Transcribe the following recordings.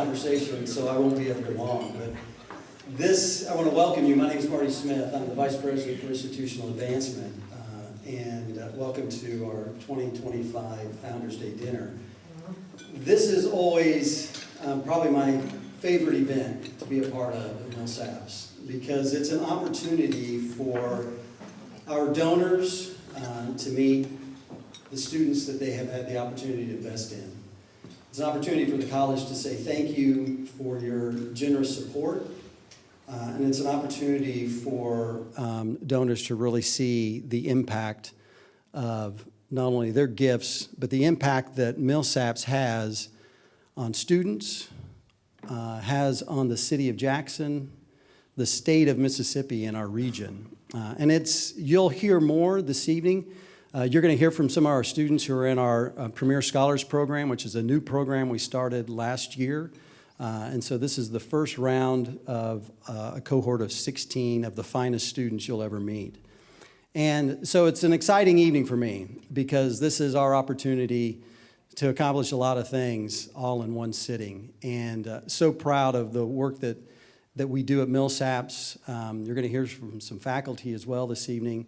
conversation, so I won't be up here long. But I want to welcome you. My name is Marty Smith. I'm the Vice President for Institutional Advancement, and welcome to our 2025 Founders Day dinner. This is always probably my favorite event to be a part of at Millsaps, because it's an opportunity for our donors to meet the students that they have had the opportunity to invest in. It's an opportunity for the college to say thank you for your generous support, and it's an opportunity for donors to really see the impact of not only their gifts, but the impact that Millsaps has on students, has on the city of Jackson, the state of Mississippi, and our region. And you'll hear more this evening. You're going to hear from some of our students who are in our Premier Scholars Program, which is a new program we started last year. And so this is the first round of a cohort of 16 of the finest students you'll ever meet. And so it's an exciting evening for me, because this is our opportunity to accomplish a lot of things all in one sitting. And so proud of the work that we do at Millsaps. You're going to hear from some faculty as well this evening.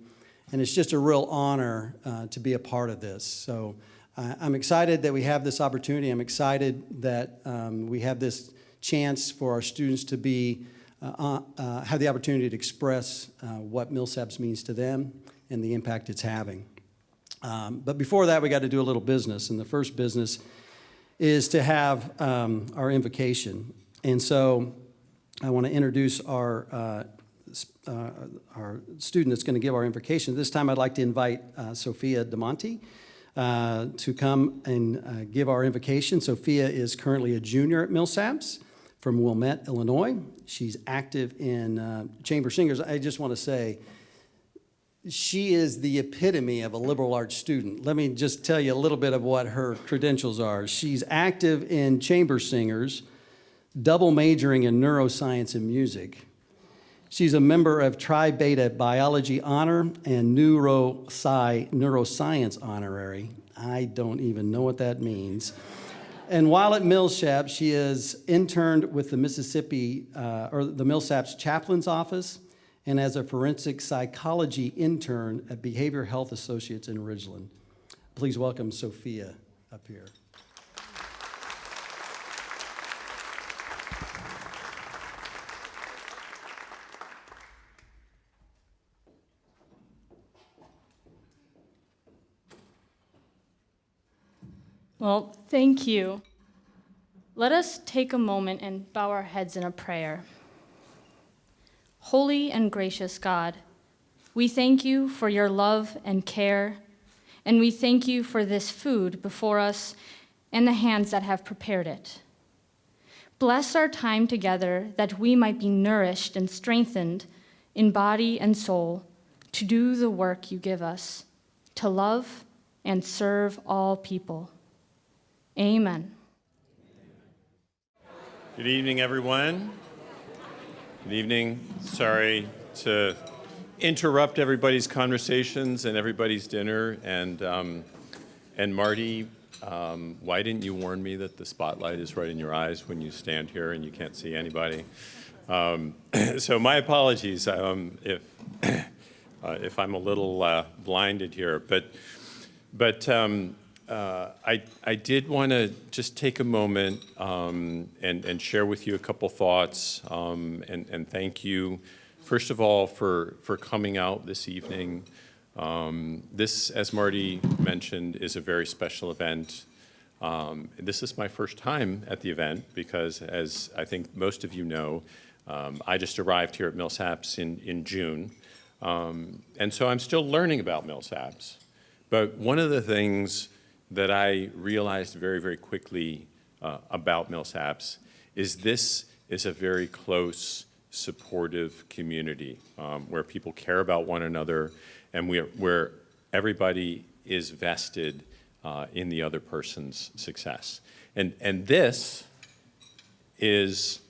And it's just a real honor to be a part of this. So I'm excited that we have this opportunity. I'm excited that we have this chance for our students to have the opportunity to express what Millsaps means to them and the impact it's having. But before that, we got to do a little business. And the first business is to have our invocation. And so I want to introduce our student that's going to give our invocation. This time I'd like to invite Sophia DeMonte to come and give our invocation. Sophia is currently a junior at Millsaps from Wilmette, Illinois. She's active in Chambers Singers. I just want to say, she is the epitome of a liberal arts student. Let me just tell you a little bit of what her credentials are. She's active in Chambers Singers, double majoring in neuroscience and music. She's a member of Tri Beta Biology Honor and Neuroscience Honorary. I don't even know what that means. And while at Millsaps, she is interned with the the Millsaps Chaplain's Office, and as a forensic psychology intern at Behavior Health Associates in Ridgeland. Please welcome Sophia up here. Well, thank you. Let us take a moment and bow our heads in a prayer. Holy and gracious God, we thank you for your love and care, and we thank you for this food before us and the hands that have prepared it. Bless our time together that we might be nourished and strengthened in body and soul to do the work you give us, to love and serve all people. Amen. Good evening, everyone. Good evening. Sorry to interrupt everybody's conversations and everybody's dinner. And Marty, why didn't you warn me that the spotlight is right in your eyes when you stand here and you can't see anybody? So my apologies if I'm a little blinded here, but I did want to just take a moment and share with you a couple thoughts and thank you, first of all, for coming out this evening. This, as Marty mentioned, is a very special event. This is my first time at the event because, as I think most of you know, I just arrived here at Millsaps in June. And so I'm still learning about Millsaps. But one of the things that I realized very, very quickly about Millsaps is this is a very close, supportive community where people care about one another and where everybody is vested in the other person's success. And this is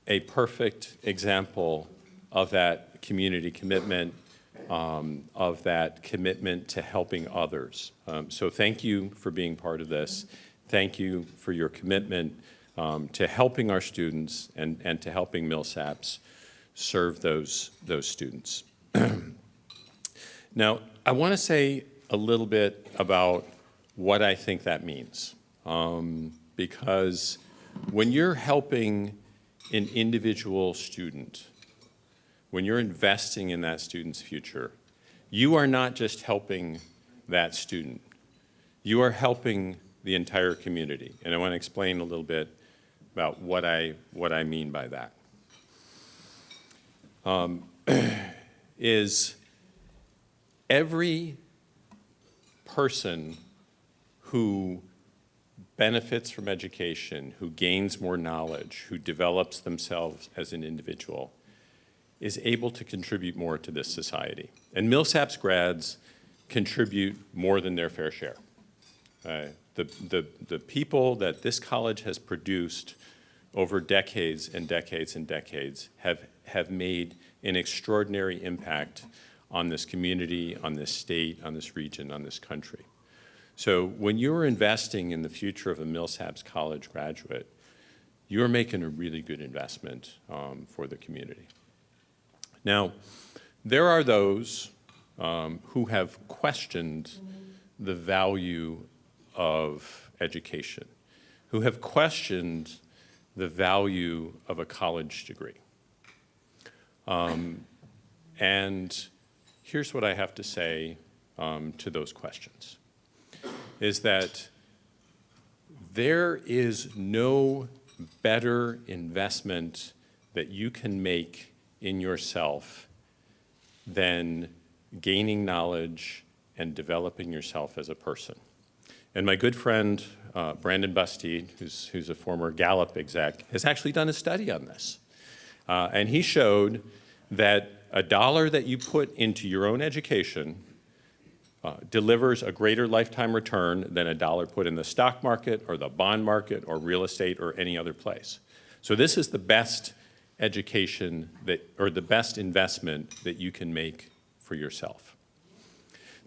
a perfect example of that community commitment, of that commitment to helping others. So thank you for being part of this. Thank you for your commitment to helping our students and to helping Millsaps serve those students. Now, I want to say a little bit about what I think that means, because when you're helping an individual student, when you're investing in that student's future, you are not just helping that student, you are helping the entire community. And I want to explain a little bit about what I mean by that. Is every person who benefits from education, who gains more knowledge, who develops themselves as an individual, is able to contribute more to this society. And Millsaps grads contribute more than their fair share. The people that this college has produced over decades and decades and decades have made an extraordinary impact on this community, on this state, on this region, on this country. So when you're investing in the future of a Millsaps College graduate, you're making a really good investment for the community. Now, there are those who have questioned the value of education, who have questioned the value of a college degree. And here's what I have to say to those questions, is that there is no better investment that you can make in yourself than gaining knowledge and developing yourself as a person. And my good friend, Brandon Bustede, who's a former Gallup exec, has actually done a study on this. And he showed that $1 that you put into your own education delivers a greater lifetime return than $1 put in the stock market or the bond market or real estate or any other place. So this is the best education or the best investment that you can make for yourself.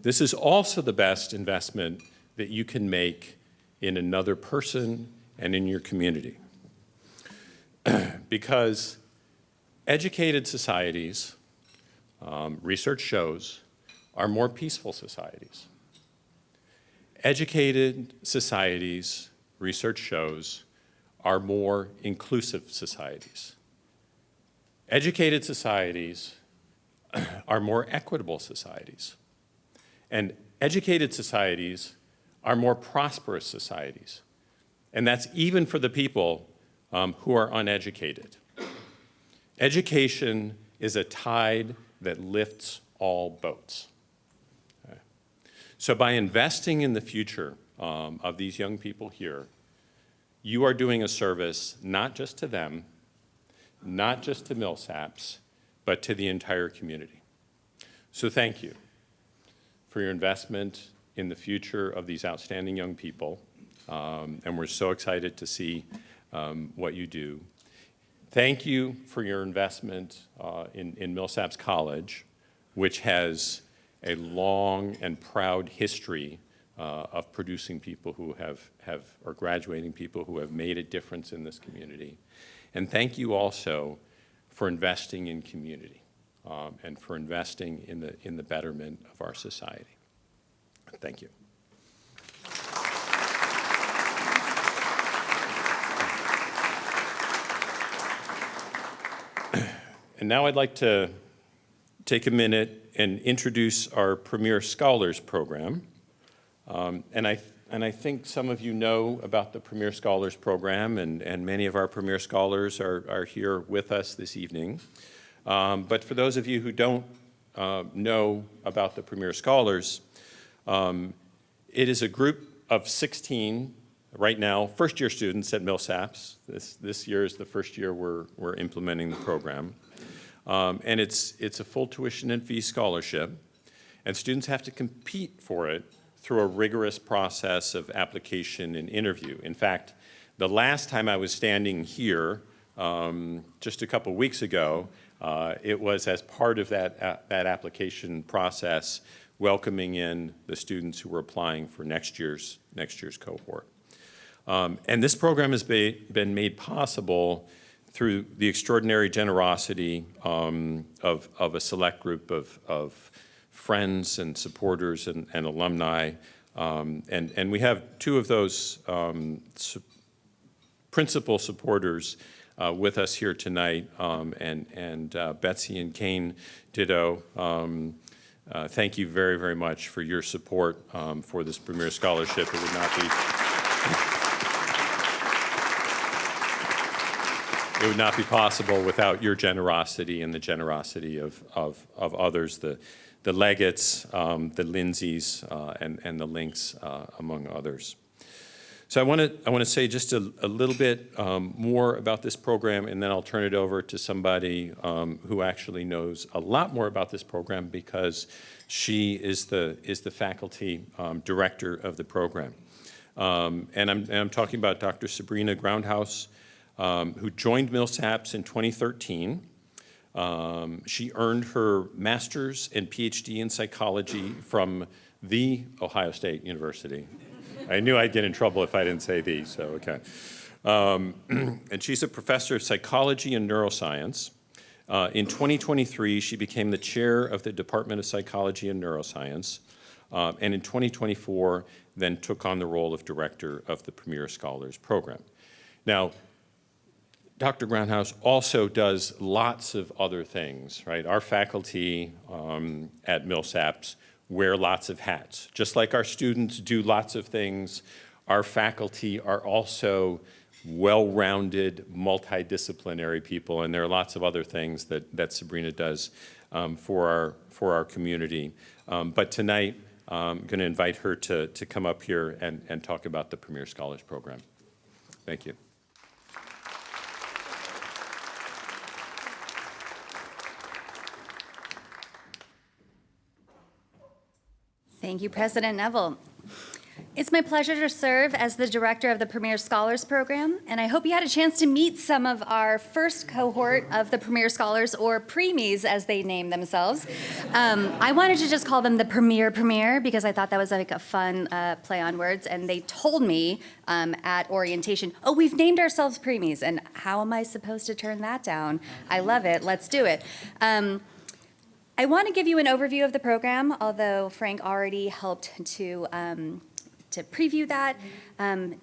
This is also the best investment that you can make in another person and in your community. Because educated societies, research shows, are more peaceful societies. Educated societies, research shows, are more inclusive societies. Educated societies are more equitable societies. And educated societies are more prosperous societies. And that's even for the people who are uneducated. Education is a tide that lifts all boats. Okay. So by investing in the future of these young people here, you are doing a service not just to them, not just to Millsaps, but to the entire community. So thank you for your investment in the future of these outstanding young people. And we're so excited to see what you do. Thank you for your investment in Millsaps College, which has a long and proud history of producing people who or graduating people who have made a difference in this community. And thank you also for investing in community and for investing in the betterment of our society. Thank you. And now I'd like to take a minute and introduce our Premier Scholars Program. And I think some of you know about the Premier Scholars Program, and many of our Premier Scholars are here with us this evening. But for those of you who don't know about the Premier Scholars, it is a group of 16 right now, first-year students at Millsaps. This year is the first year we're implementing the program. And it's a full tuition and fee scholarship, and students have to compete for it through a rigorous process of application and interview. In fact, the last time I was standing here, just a couple weeks ago, it was as part of that application process, welcoming in the students who were applying for next year's cohort. And this program has been made possible through the extraordinary generosity of a select group of friends and supporters and alumni. And we have two of those principal supporters with us here tonight, and Betsy and Kane ditto. Thank you very, very much for your support for this Premier Scholarship. It would not be it would not be possible without your generosity and the generosity of others, the Legates, the Lindsays, and the Links, among others. So I want to say just a little bit more about this program, and then I'll turn it over to somebody who actually knows a lot more about this program, because she is the faculty director of the program. And I'm talking about Dr. Sabrina Groundhouse, who joined Millsaps in 2013. She earned her master's and PhD in psychology from the Ohio State University. I knew I'd get in trouble if I didn't say the, so okay. And she's a professor of psychology and neuroscience. In 2023, she became the chair of the Department of Psychology and Neuroscience. And in 2024, then took on the role of director of the Premier Scholars Program. Now, Dr. Groundhouse also does lots of other things, right? Our faculty at Millsaps wear lots of hats. Just like our students do lots of things, our faculty are also well-rounded, multidisciplinary people, and there are lots of other things that Sabrina does for our community. But tonight, I'm going to invite her to come up here and talk about the Premier Scholars Program. Thank you. Thank you, President Neville. It's my pleasure to serve as the director of the Premier Scholars Program, and I hope you had a chance to meet some of our first cohort of the Premier Scholars, or preemies as they name themselves. I wanted to just call them the Premier because I thought that was like a fun play on words, and they told me at orientation, oh, we've named ourselves preemies, and how am I supposed to turn that down? I love it, let's do it. I want to give you an overview of the program, although Frank already helped to preview that, and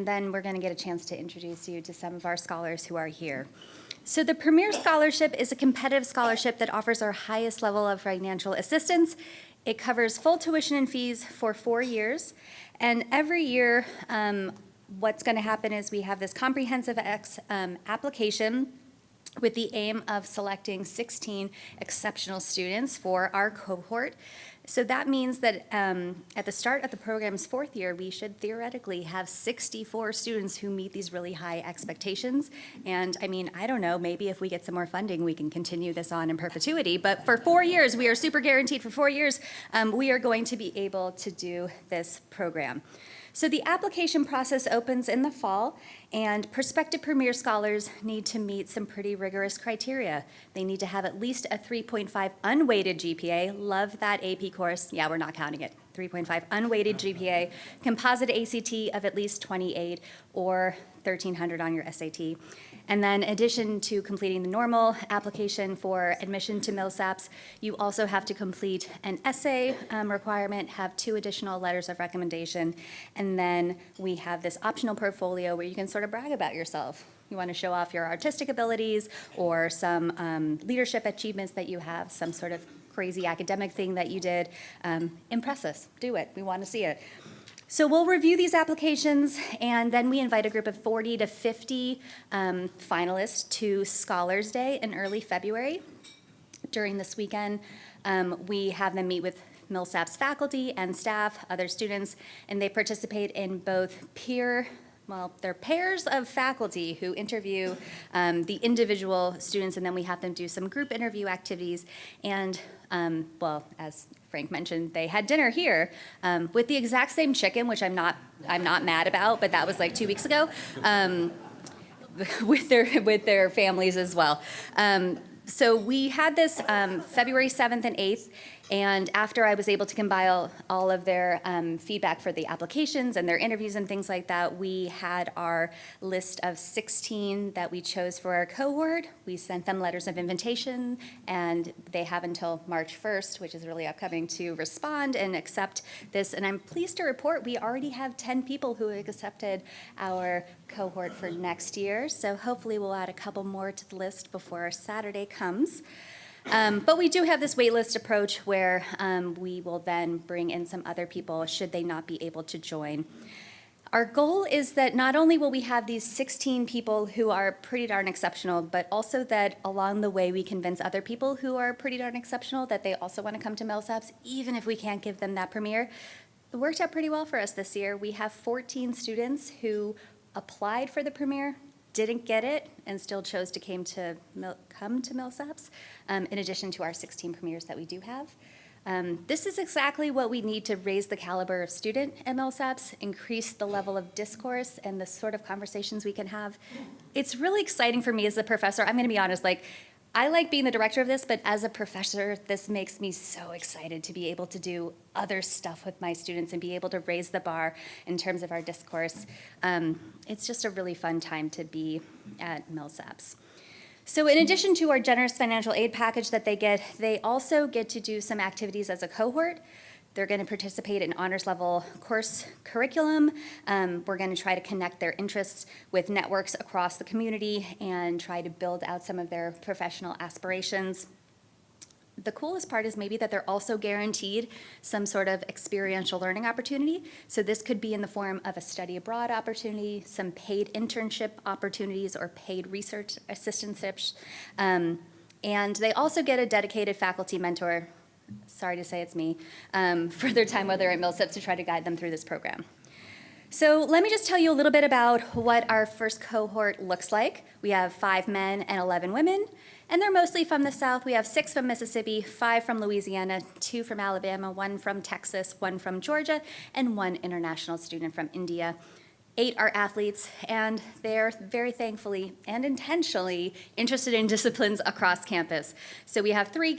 then we're going to get a chance to introduce you to some of our scholars who are here. So the Premier Scholarship is a competitive scholarship that offers our highest level of financial assistance. It covers full tuition and fees for 4 years, and every year what's going to happen is we have this comprehensive application with the aim of selecting 16 exceptional students for our cohort. So that means that at the start of the program's 4th year, we should theoretically have 64 students who meet these really high expectations. And I mean, I don't know, maybe if we get some more funding, we can continue this on in perpetuity. But for 4 years, we are super guaranteed for 4 years, we are going to be able to do this program. So the application process opens in the fall, and prospective Premier Scholars need to meet some pretty rigorous criteria. They need to have at least a 3.5 unweighted GPA. Love that AP course. Yeah, we're not counting it. 3.5 unweighted GPA, composite ACT of at least 28 or 1,300 on your SAT. And then in addition to completing the normal application for admission to Millsaps, you also have to complete an essay requirement, have 2 additional letters of recommendation, and then we have this optional portfolio where you can sort of brag about yourself. You want to show off your artistic abilities or some leadership achievements that you have, some sort of crazy academic thing that you did. Impress us, do it, we want to see it. So we'll review these applications, and then we invite a group of 40 to 50 finalists to Scholars Day in early February. During this weekend, we have them meet with Millsaps faculty and staff, other students, and they participate in both they're pairs of faculty who interview the individual students, and then we have them do some group interview activities. And, as Frank mentioned, they had dinner here with the exact same chicken, which I'm not mad about, but that was like 2 weeks ago, with their families as well. So we had this February 7th and 8th, and after I was able to compile all of their feedback for the applications and their interviews and things like that, we had our list of 16 that we chose for our cohort. We sent them letters of invitation, and they have until March 1st, which is really upcoming, to respond and accept this. And I'm pleased to report we already have 10 people who have accepted our cohort for next year. So hopefully we'll add a couple more to the list before Saturday comes. But we do have this waitlist approach where we will then bring in some other people should they not be able to join. Our goal is that not only will we have these 16 people who are pretty darn exceptional, but also that along the way we convince other people who are pretty darn exceptional that they also want to come to Millsaps, even if we can't give them that premiere. It worked out pretty well for us this year. We have 14 students who applied for the premiere, didn't get it, and still chose to come to Millsaps, in addition to our 16 premieres that we do have. This is exactly what we need to raise the caliber of student at Millsaps, increase the level of discourse and the sort of conversations we can have. It's really exciting for me as a professor. I'm gonna be honest, I like being the director of this, but as a professor, this makes me so excited to be able to do other stuff with my students and be able to raise the bar in terms of our discourse. It's just a really fun time to be at Millsaps. So in addition to our generous financial aid package that they get, they also get to do some activities as a cohort. They're going to participate in honors level course curriculum. We're going to try to connect their interests with networks across the community and try to build out some of their professional aspirations. The coolest part is maybe that they're also guaranteed some sort of experiential learning opportunity. So this could be in the form of a study abroad opportunity, some paid internship opportunities, or paid research assistantships. And they also get a dedicated faculty mentor, sorry to say it's me, for their time while they're at Millsaps to try to guide them through this program. So let me just tell you a little bit about what our first cohort looks like. We have 5 men and 11 women, and they're mostly from the South. We have 6 from Mississippi, 5 from Louisiana, 2 from Alabama, 1 from Texas, 1 from Georgia, and 1 international student from India. 8 are athletes, and they're very thankfully and intentionally interested in disciplines across campus. So we have 3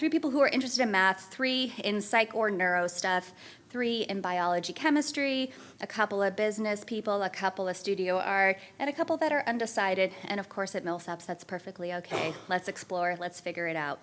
people who are interested in math, 3 in psych or neuro stuff, 3 in biology, chemistry, a couple of business people, a couple of studio art, and a couple that are undecided. And of course at Millsaps, that's perfectly okay. Let's explore, let's figure it out.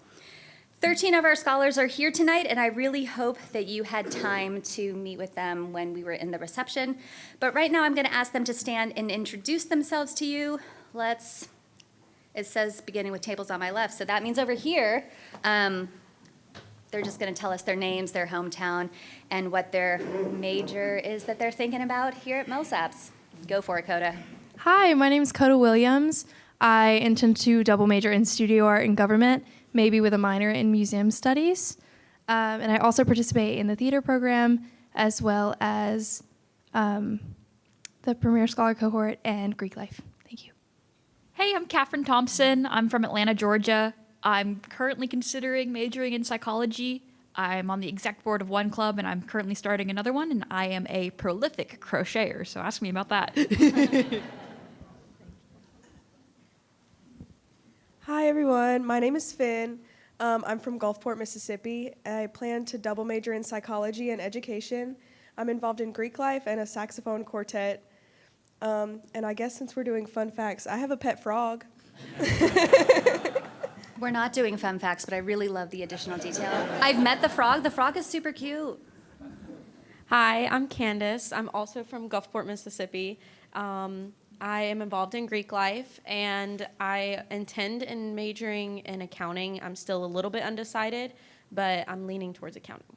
13 of our scholars are here tonight, and I really hope that you had time to meet with them when we were in the reception. But right now I'm going to ask them to stand and introduce themselves to you. It says beginning with tables on my left, so that means over here, they're just going to tell us their names, their hometown, and what their major is that they're thinking about here at Millsaps. Go for it, Coda. Hi, my name is Coda Williams. I intend to double major in studio art and government, maybe with a minor in museum studies. And I also participate in the theater program, as well as the Premier Scholar Cohort and Greek Life. Thank you. Hey, I'm Katherine Thompson. I'm from Atlanta, Georgia. I'm currently considering majoring in psychology. I'm on the exec board of one club, and I'm currently starting another one, and I am a prolific crocheter, so ask me about that. Hi, everyone. My name is Finn. I'm from Gulfport, Mississippi. I plan to double major in psychology and education. I'm involved in Greek life and a saxophone quartet. And I guess since we're doing fun facts, I have a pet frog. We're not doing fun facts, but I really love the additional detail. I've met the frog. The frog is super cute. Hi, I'm Candace. I'm also from Gulfport, Mississippi. I am involved in Greek life, and I intend in majoring in accounting. I'm still a little bit undecided, but I'm leaning towards accounting.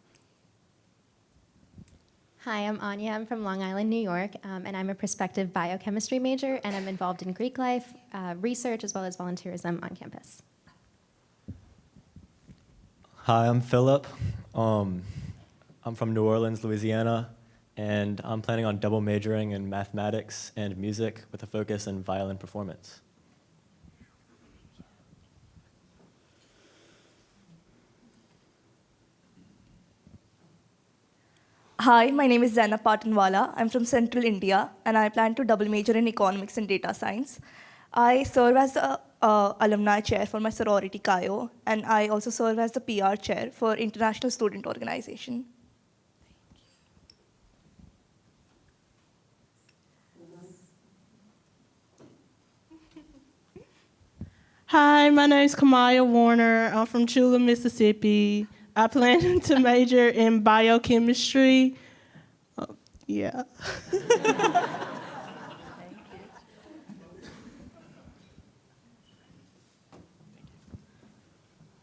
Hi, I'm Anya. I'm from Long Island, New York, and I'm a prospective biochemistry major, and I'm involved in Greek life, research, as well as volunteerism on campus. Hi, I'm Philip. I'm from New Orleans, Louisiana, and I'm planning on double majoring in mathematics and music with a focus in violin performance. Hi, my name is Zainab Patanwala. I'm from Central India, and I plan to double major in economics and data science. I serve as the alumni chair for my sorority CAIO, and I also serve as the PR chair for International Student Organization. Hi, my name is Kamaya Warner. I'm from Chula, Mississippi. I plan to major in biochemistry. Yeah.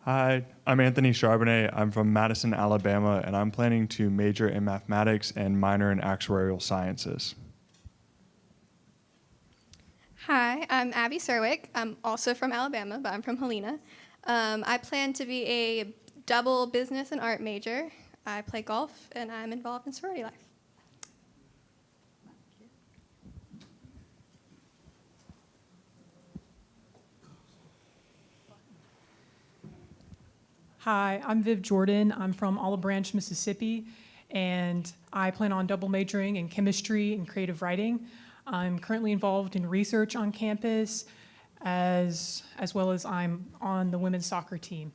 Hi, I'm Anthony Charbonnet. I'm from Madison, Alabama, and I'm planning to major in mathematics and minor in actuarial sciences. Hi, I'm Abby Serwick. I'm also from Alabama, but I'm from Helena. I plan to be a double business and art major. I play golf, and I'm involved in sorority life. Hi, I'm Viv Jordan. I'm from Olive Branch, Mississippi, and I plan on double majoring in chemistry and creative writing. I'm currently involved in research on campus, as well as I'm on the women's soccer team.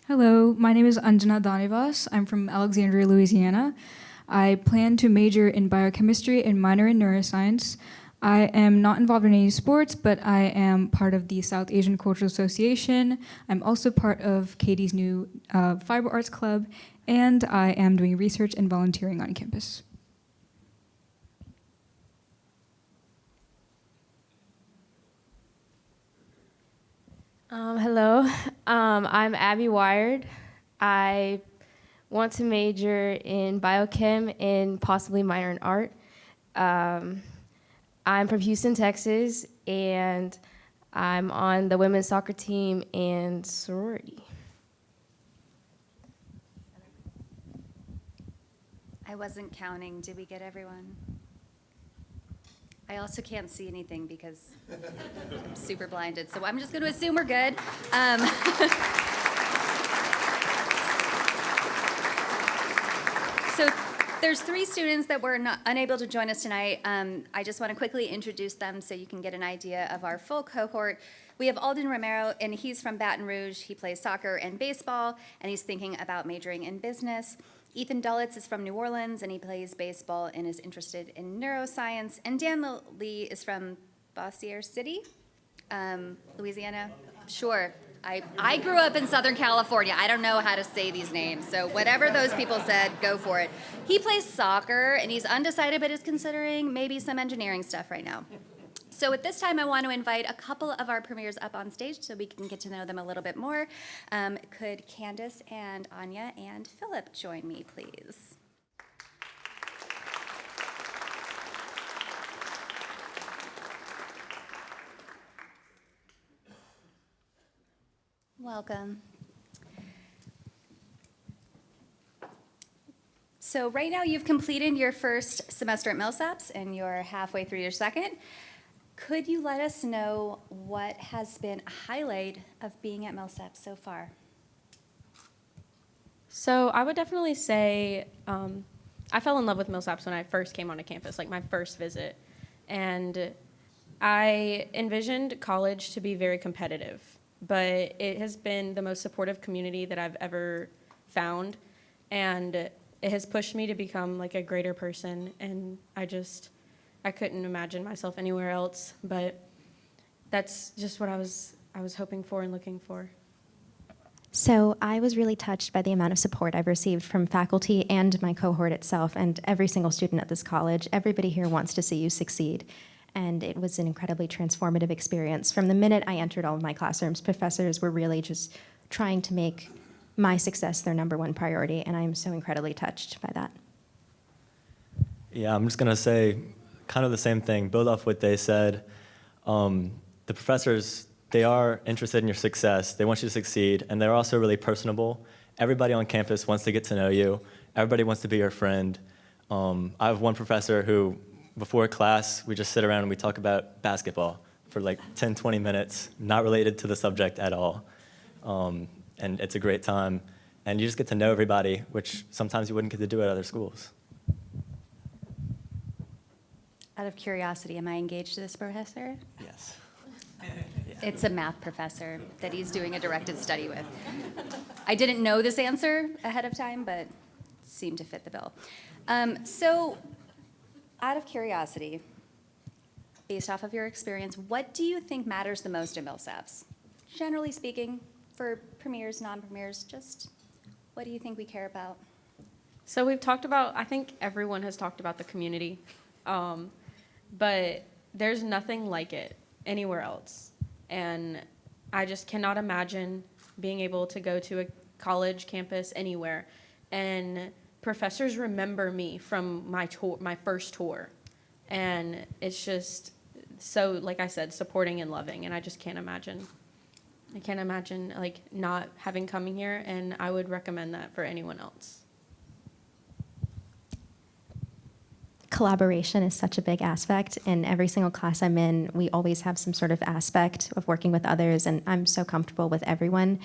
Hello, my name is Anjana Danivas. I'm from Alexandria, Louisiana. I plan to major in biochemistry and minor in neuroscience. I am not involved in any sports, but I am part of the South Asian Cultural Association. I'm also part of Katie's new Fiber Arts Club, and I am doing research and volunteering on campus. Hello, I'm Abby Wired. I want to major in biochem and possibly minor in art. I'm from Houston, Texas, and I'm on the women's soccer team and sorority. I wasn't counting. Did we get everyone? I also can't see anything because I'm super blinded, so I'm just going to assume we're good. So there's 3 students that were unable to join us tonight. I just want to quickly introduce them so you can get an idea of our full cohort. We have Alden Romero, and he's from Baton Rouge. He plays soccer and baseball, and he's thinking about majoring in business. Ethan Dullitz is from New Orleans, and he plays baseball and is interested in neuroscience. And Dan Lee is from Bossier City, Louisiana. Sure. I grew up in Southern California. I don't know how to say these names, so whatever those people said, go for it. He plays soccer, and he's undecided, but is considering maybe some engineering stuff right now. So at this time, I want to invite a couple of our premiers up on stage so we can get to know them a little bit more. Could Candace and Anya and Philip join me, please? Welcome. So right now you've completed your first semester at Millsaps and you're halfway through your second. Could you let us know what has been a highlight of being at Millsaps so far? So I would definitely say I fell in love with Millsaps when I first came onto campus, like my first visit. And I envisioned college to be very competitive, but it has been the most supportive community that I've ever found. And it has pushed me to become like a greater person. And I couldn't imagine myself anywhere else, but that's just what I was hoping for and looking for. So I was really touched by the amount of support I've received from faculty and my cohort itself and every single student at this college. Everybody here wants to see you succeed. And it was an incredibly transformative experience. From the minute I entered all of my classrooms, professors were really just trying to make my success their #1 priority, and I'm so incredibly touched by that. Yeah, I'm just going to say kind of the same thing, build off what they said. The professors, they are interested in your success. They want you to succeed, and they're also really personable. Everybody on campus wants to get to know you. Everybody wants to be your friend. I have one professor who, before class, we just sit around and we talk about basketball for like 10, 20 minutes, not related to the subject at all. And it's a great time. And you just get to know everybody, which sometimes you wouldn't get to do at other schools. Out of curiosity, am I engaged to this professor? Yes. It's a math professor that he's doing a directed study with. I didn't know this answer ahead of time, but seemed to fit the bill. So, out of curiosity, based off of your experience, what do you think matters the most in Millsaps? Generally speaking, for premiers, non-premiers, just what do you think we care about? So we've talked about, I think everyone has talked about the community, but there's nothing like it anywhere else. And I just cannot imagine being able to go to a college campus anywhere and professors remember me from my tour, my first tour. And it's just so, like I said, supporting and loving. And I just can't imagine. I can't imagine like not having coming here, and I would recommend that for anyone else. Collaboration is such a big aspect. In every single class I'm in, we always have some sort of aspect of working with others, and I'm so comfortable with everyone.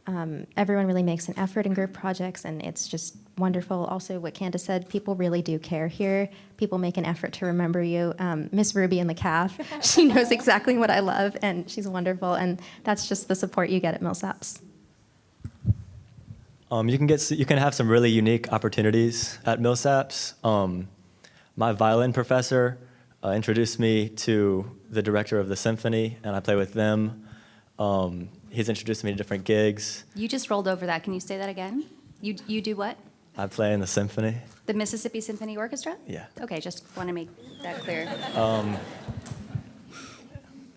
Everyone really makes an effort in group projects, and it's just wonderful. Also, what Candace said, people really do care here. People make an effort to remember you. Miss Ruby in the calf, she knows exactly what I love, and she's wonderful, and that's just the support you get at Millsaps. You can have some really unique opportunities at Millsaps. My violin professor introduced me to the director of the symphony, and I play with them. He's introduced me to different gigs. You just rolled over that. Can you say that again? You do what? I play in the symphony. The Mississippi Symphony Orchestra? Yeah. Okay, just want to make that clear.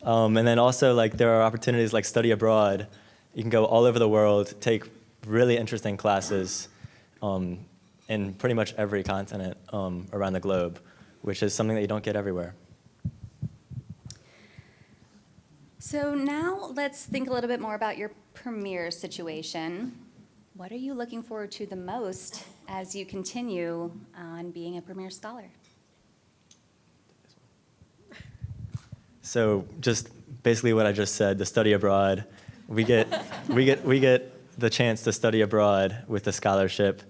And then also, like, there are opportunities like study abroad. You can go all over the world, take really interesting classes in pretty much every continent around the globe, which is something that you don't get everywhere. So now let's think a little bit more about your premier situation. What are you looking forward to the most as you continue on being a premier scholar? So just basically what I just said, the study abroad. We get the chance to study abroad with the scholarship,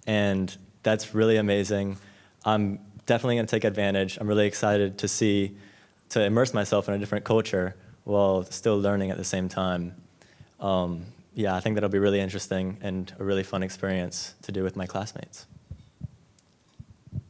and that's really amazing. I'm definitely going to take advantage. I'm really excited to immerse myself in a different culture while still learning at the same time. Yeah, I think that'll be really interesting and a really fun experience to do with my classmates.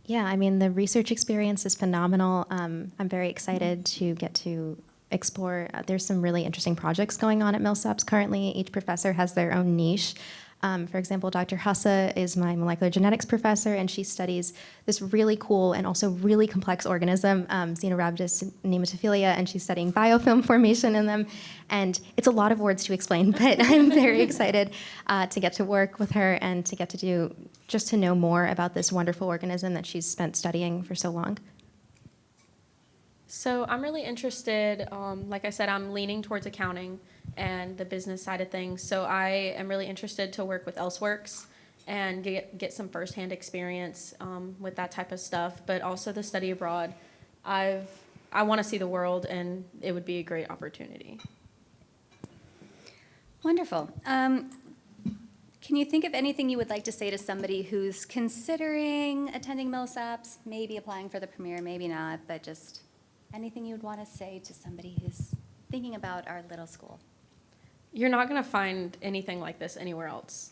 Yeah, I mean, the research experience is phenomenal. I'm very excited to get to explore. There's some really interesting projects going on at Millsaps currently. Each professor has their own niche. For example, Dr. Hussa is my molecular genetics professor, and she studies this really cool and also really complex organism, Xenorhabdis nematophilia, and she's studying biofilm formation in them. And it's a lot of words to explain, but I'm very excited to get to work with her and to get to just to know more about this wonderful organism that she's spent studying for so long. So I'm really interested, like I said, I'm leaning towards accounting and the business side of things. So I am really interested to work with ElseWorks and get some firsthand experience with that type of stuff, but also the study abroad. I want to see the world, and it would be a great opportunity. Wonderful. Can you think of anything you would like to say to somebody who's considering attending Millsaps, maybe applying for the premier, maybe not, but just anything you would want to say to somebody who's thinking about our little school? You're not going to find anything like this anywhere else.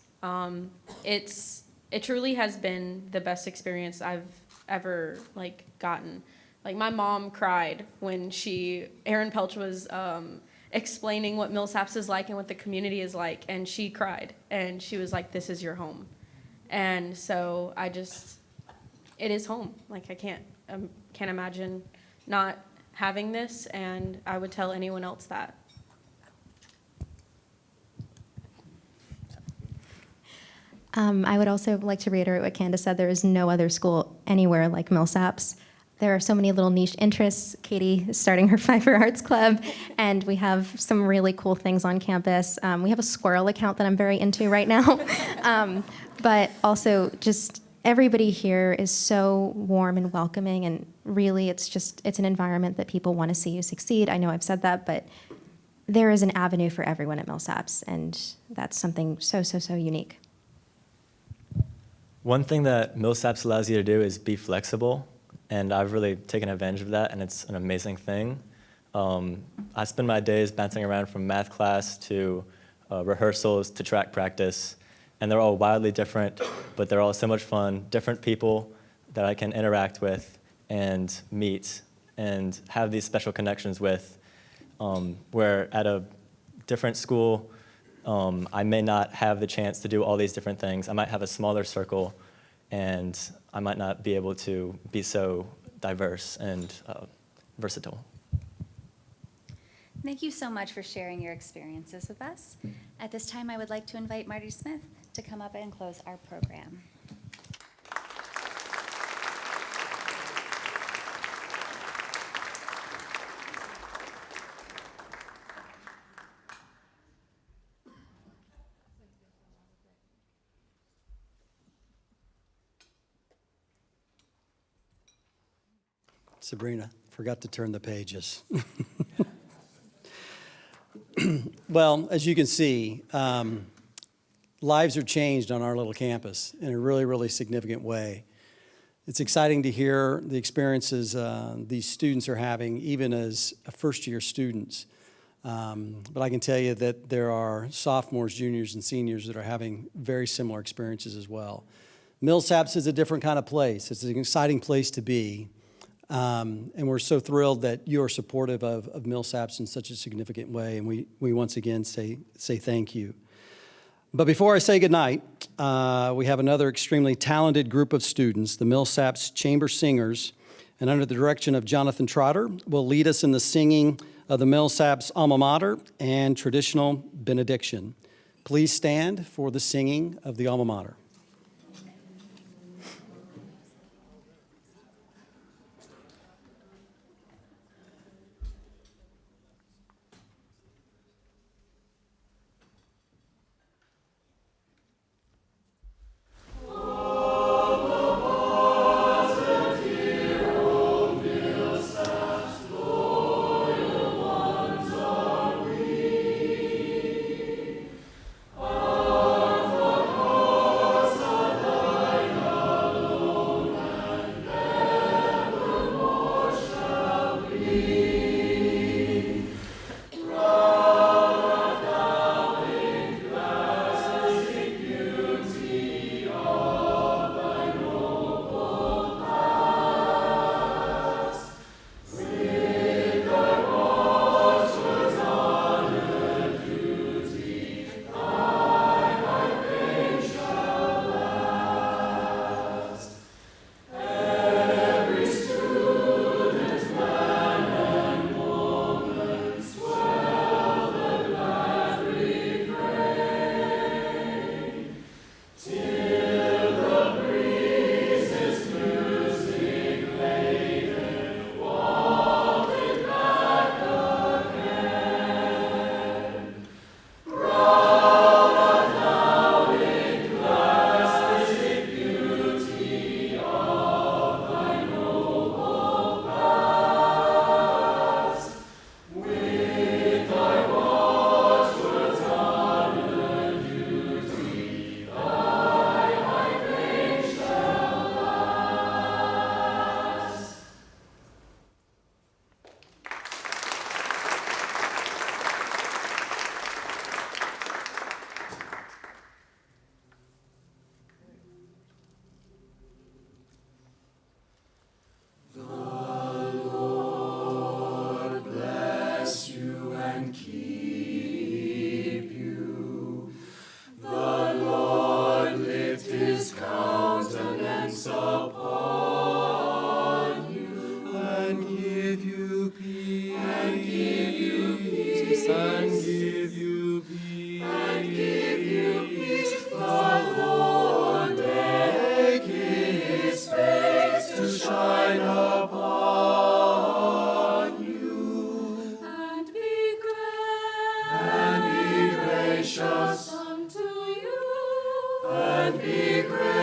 It truly has been the best experience I've ever gotten. Like, my mom cried when Erin Pelch was explaining what Millsaps is like and what the community is like, and she cried, and she was like, "This is your home." And so it is home. Like, I can't imagine not having this, and I would tell anyone else that. I would also like to reiterate what Candace said. There is no other school anywhere like Millsaps. There are so many little niche interests. Katie is starting her Pfeiffer Arts Club, and we have some really cool things on campus. We have a squirrel account that I'm very into right now. But also just everybody here is so warm and welcoming, and really it's an environment that people want to see you succeed. I know I've said that, but there is an avenue for everyone at Millsaps, and that's something so, so, so unique. One thing that Millsaps allows you to do is be flexible, and I've really taken advantage of that, and it's an amazing thing. I spend my days bouncing around from math class to rehearsals to track practice, and they're all wildly different, but they're all so much fun, different people that I can interact with and meet and have these special connections with, where at a different school, I may not have the chance to do all these different things. I might have a smaller circle, and I might not be able to be so diverse and versatile. Thank you so much for sharing your experiences with us. At this time, I would like to invite Marty Smith to come up and close our program. Sabrina, forgot to turn the pages. Well, as you can see, lives are changed on our little campus in a really, really significant way. It's exciting to hear the experiences these students are having, even as first-year students. But I can tell you that there are sophomores, juniors, and seniors that are having very similar experiences as well. Millsaps is a different kind of place. It's an exciting place to be. And we're so thrilled that you are supportive of Millsaps in such a significant way, and we once again say thank you. But before I say goodnight, we have another extremely talented group of students, the Millsaps Chambers Singers, and under the direction of Jonathan Trotter, will lead us in the singing of the Millsaps alma mater and traditional benediction. Please stand for the singing of the alma mater. Unto you, and be gracious.